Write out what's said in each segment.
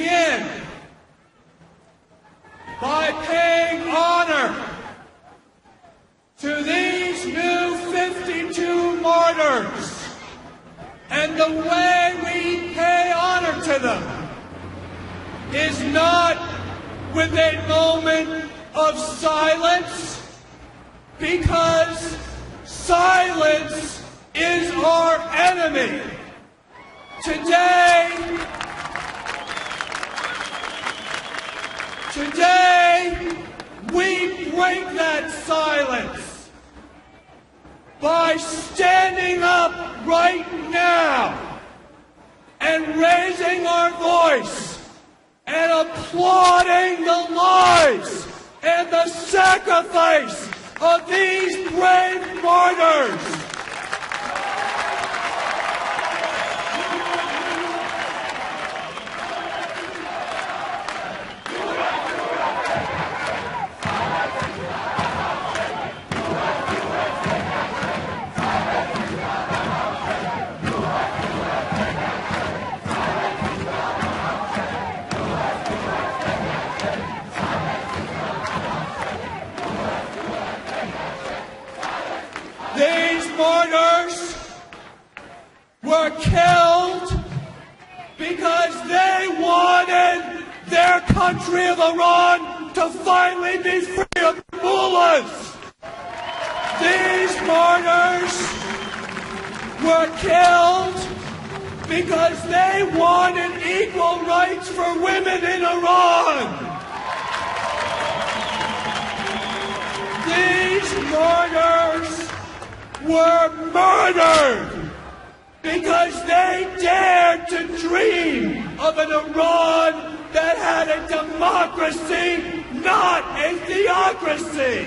begin by paying honor to these new 52 martyrs. And the way we pay honor to them is not with a moment of silence, because silence is our enemy. Today, we break that silence by standing up right now and raising our voice and applauding the lives and the sacrifice of these brave martyrs. Martyrs were killed because they wanted their country of Iran to finally be free of the mullahs. These martyrs were killed because they wanted equal rights for women in Iran. These martyrs were murdered because they dared to dream of an Iran that had a democracy, not a theocracy.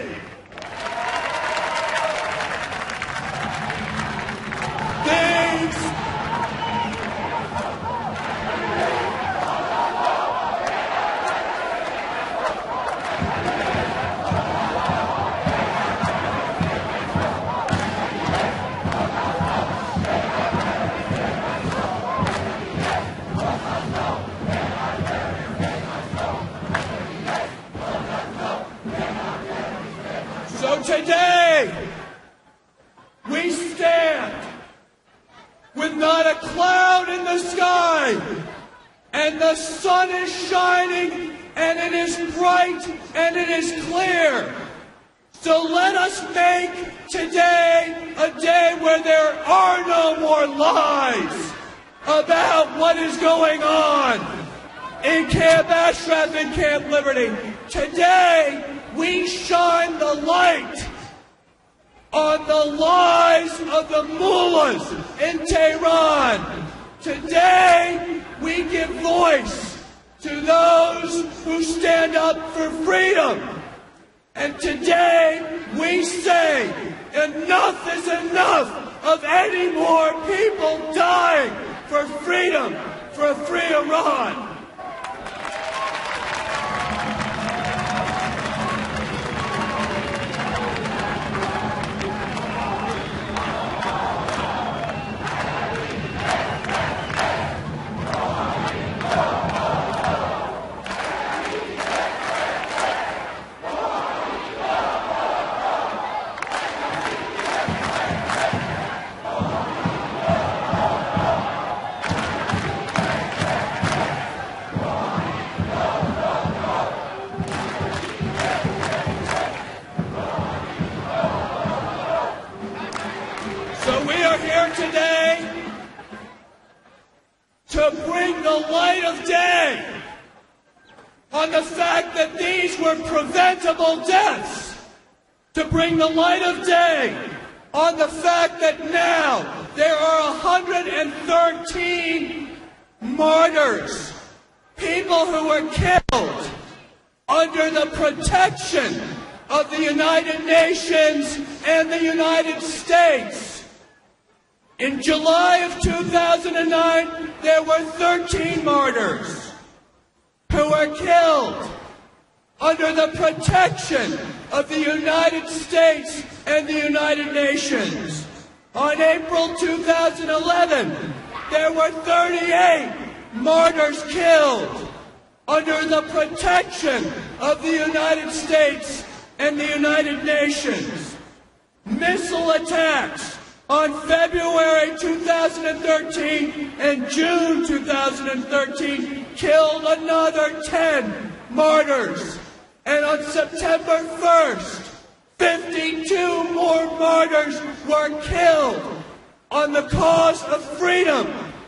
Today, we stand with not a cloud in the sky, and the sun is shining, and it is bright, and it is clear. So let us make today a day where there are no more lies about what is going on in Camp Ashraf and Camp Liberty. Today, we shine the light on the lies of the mullahs in Tehran. Today, we give voice to those who stand up for freedom. And today, we say, enough is enough of any more people dying for freedom, for a free Iran. Today to bring the light of day on the fact that these were preventable deaths, to bring the light of day on the fact that now there are 113 martyrs, people who were killed under the protection of the United Nations and the United States. In July of 2009, there were 13 martyrs who were killed under the protection of the United States and the United Nations. On April 2011, there were 38 martyrs killed under the protection of the United States and the United Nations. Missile attacks on February 2013 and June 2013 killed another 10 martyrs. And on September 1st, 52 more martyrs were killed on the cause of freedom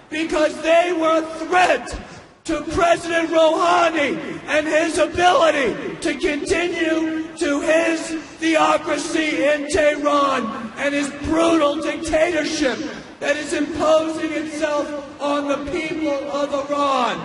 because they were a threat to President Rouhani and his ability to continue to his theocracy in Tehran and his brutal dictatorship that is imposing itself on the people of Iran.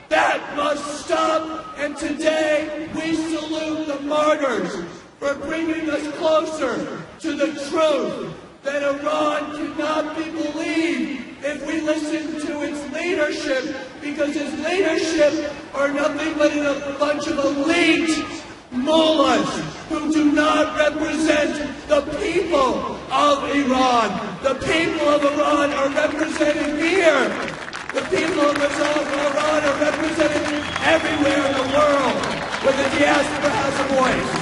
That must stop, and today we salute the martyrs for bringing us closer to the truth that Iran cannot be believed if we listen to its leadership, because its leadership are nothing but a bunch of elite mullahs who do not represent the people of Iran. The people of Iran are represented here. The people of Iran are represented everywhere in the world where the diaspora has a voice.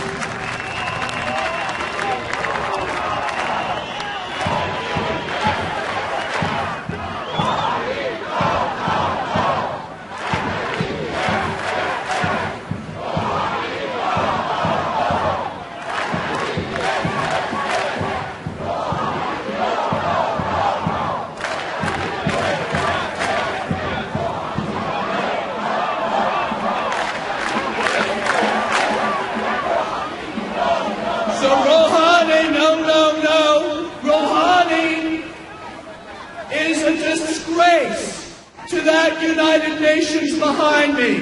To that United Nations behind me.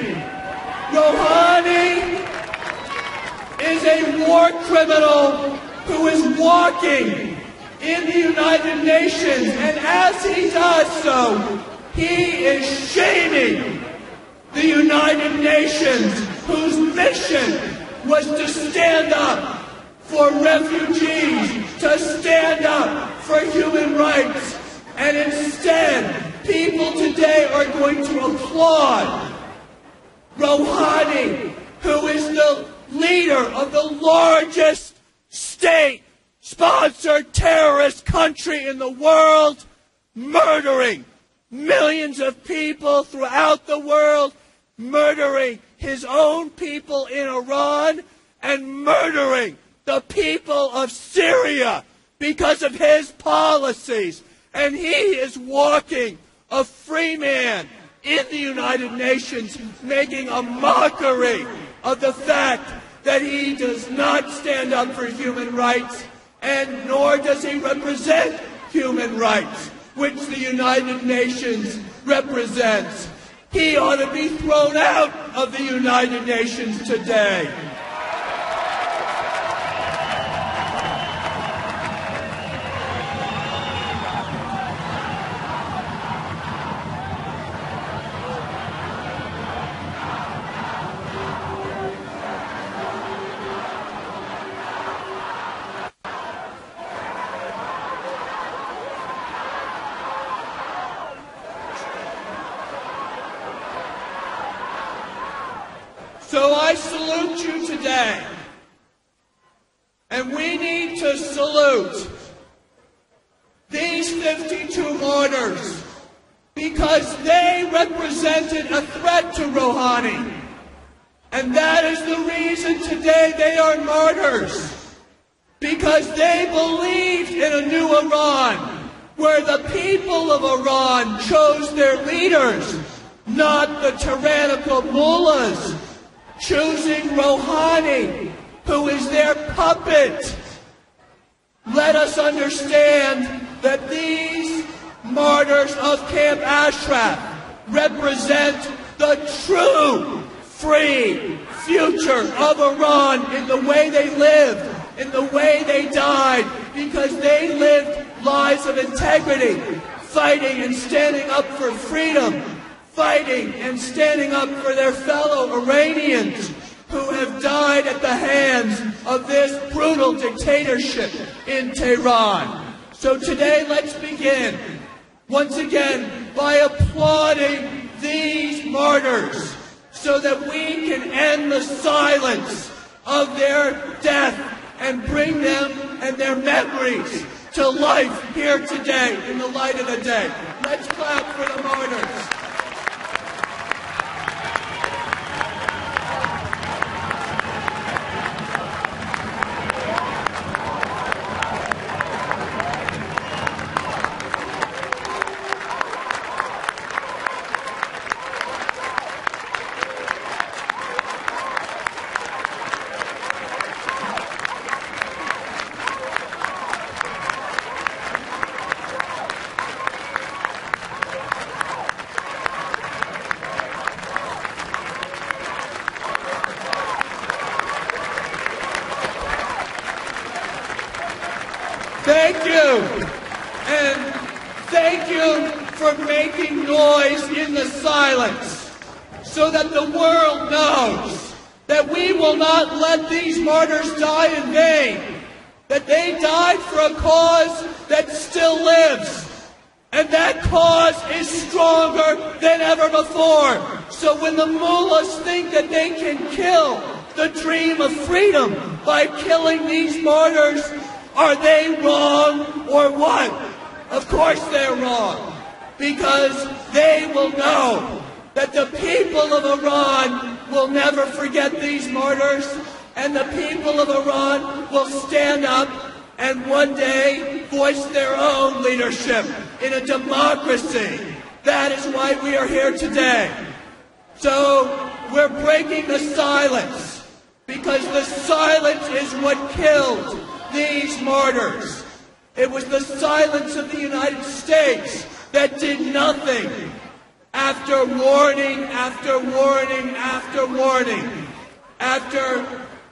Rouhani is a war criminal who is walking in the United Nations, and as he does so, he is shaming the United Nations, whose mission was to stand up for refugees, to stand up for human rights, and instead people today are going to applaud Rouhani, who is the leader of the largest state-sponsored terrorist country in the world, murdering millions of people throughout the world, murdering his own people in Iran, and murdering the people of Syria because of his policies. And he is walking a free man in the United Nations, making a mockery of the fact that he does not stand up for human rights, and nor does he represent human rights, which the United Nations represents. He ought to be thrown out of the United Nations today. So I salute you today, and we need to salute these 52 martyrs because they represented a threat to Rouhani, and that is the reason today they are martyrs, because they believed in a new Iran where the people of Iran chose their leaders, not the tyrannical mullahs choosing Rouhani, who is their puppet. Let us understand that these martyrs of Camp Ashraf represent the true free future of Iran in the way they lived, in the way they died, because they lived lives of integrity, fighting and standing up for freedom, fighting and standing up for their fellow Iranians who have died at the hands of this brutal dictatorship in Tehran. So today let's begin, once again, by applauding these martyrs, so that we can end the silence of their death and bring them and their memories to life here today in the light of the day. Let's clap for the martyrs. Thank you, and thank you for making noise in the silence so that the world knows that we will not let these martyrs die in vain, that they died for a cause that still lives, and that cause is stronger than ever before. So when the mullahs think that they can kill the dream of freedom by killing these martyrs, are they wrong or what? Of course they're wrong, because they will know that the people of Iran will never forget these martyrs, and the people of Iran will stand up and one day voice their own leadership in a democracy. That is why we are here today. So we're breaking the silence, because the silence is what killed these martyrs. It was the silence of the United States that did nothing after warning after warning after warning, after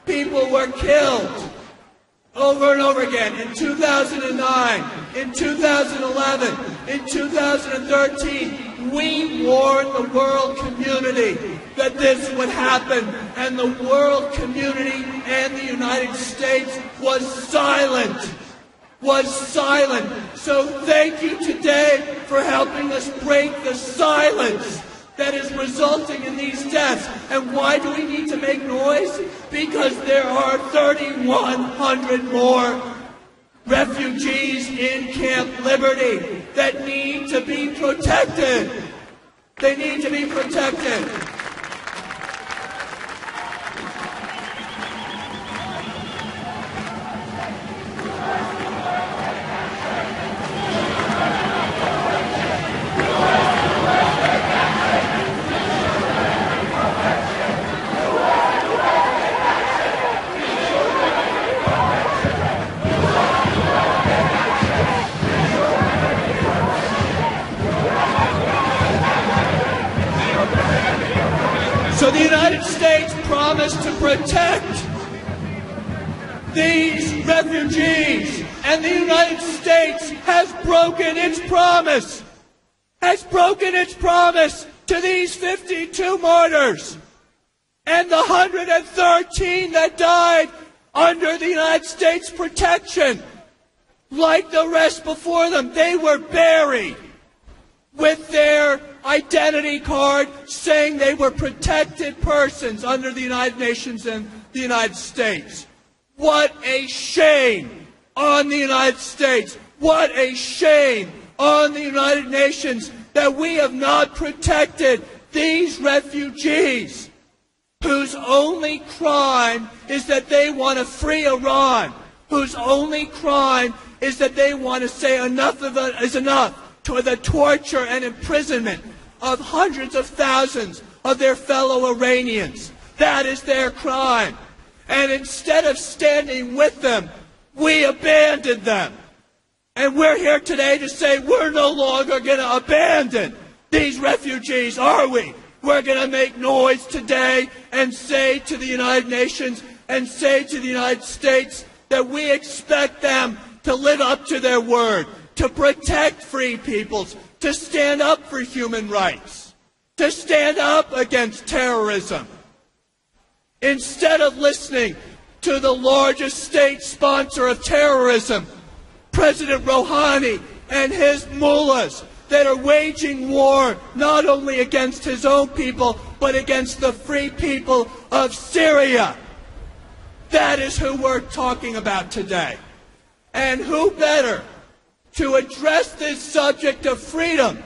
people were killed over and over again in 2009, in 2011, in 2013. We warned the world community that this would happen, and the world community and the United States was silent. So thank you today for helping us break the silence that is resulting in these deaths. And why do we need to make noise? Because there are 3,100 more refugees in Camp Liberty that need to be protected. They need to be protected. So the United States promised to protect these refugees, and the United States has broken its promise, to these 52 martyrs, and the 113 that died under the United States protection. Like the rest before them, they were buried with their identity card saying they were protected persons under the United Nations and the United States. What a shame on the United States. What a shame on the United Nations that we have not protected these refugees whose only crime is that they want to free Iran, whose only crime is that they want to say enough of it is enough to the torture and imprisonment of hundreds of thousands of their fellow Iranians. That is their crime. And instead of standing with them, we abandoned them. And we're here today to say we're no longer going to abandon these refugees, are we? We're going to make noise today and say to the United Nations and say to the United States that we expect them to live up to their word, to protect free peoples, to stand up for human rights, to stand up against terrorism. Instead of listening to the largest state sponsor of terrorism, President Rohani and his mullahs that are waging war not only against his own people, but against the free people of Syria. That is who we're talking about today. And who better to address this subject of freedom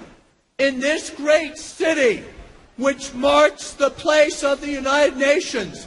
in this great city, which marks the place of the United Nations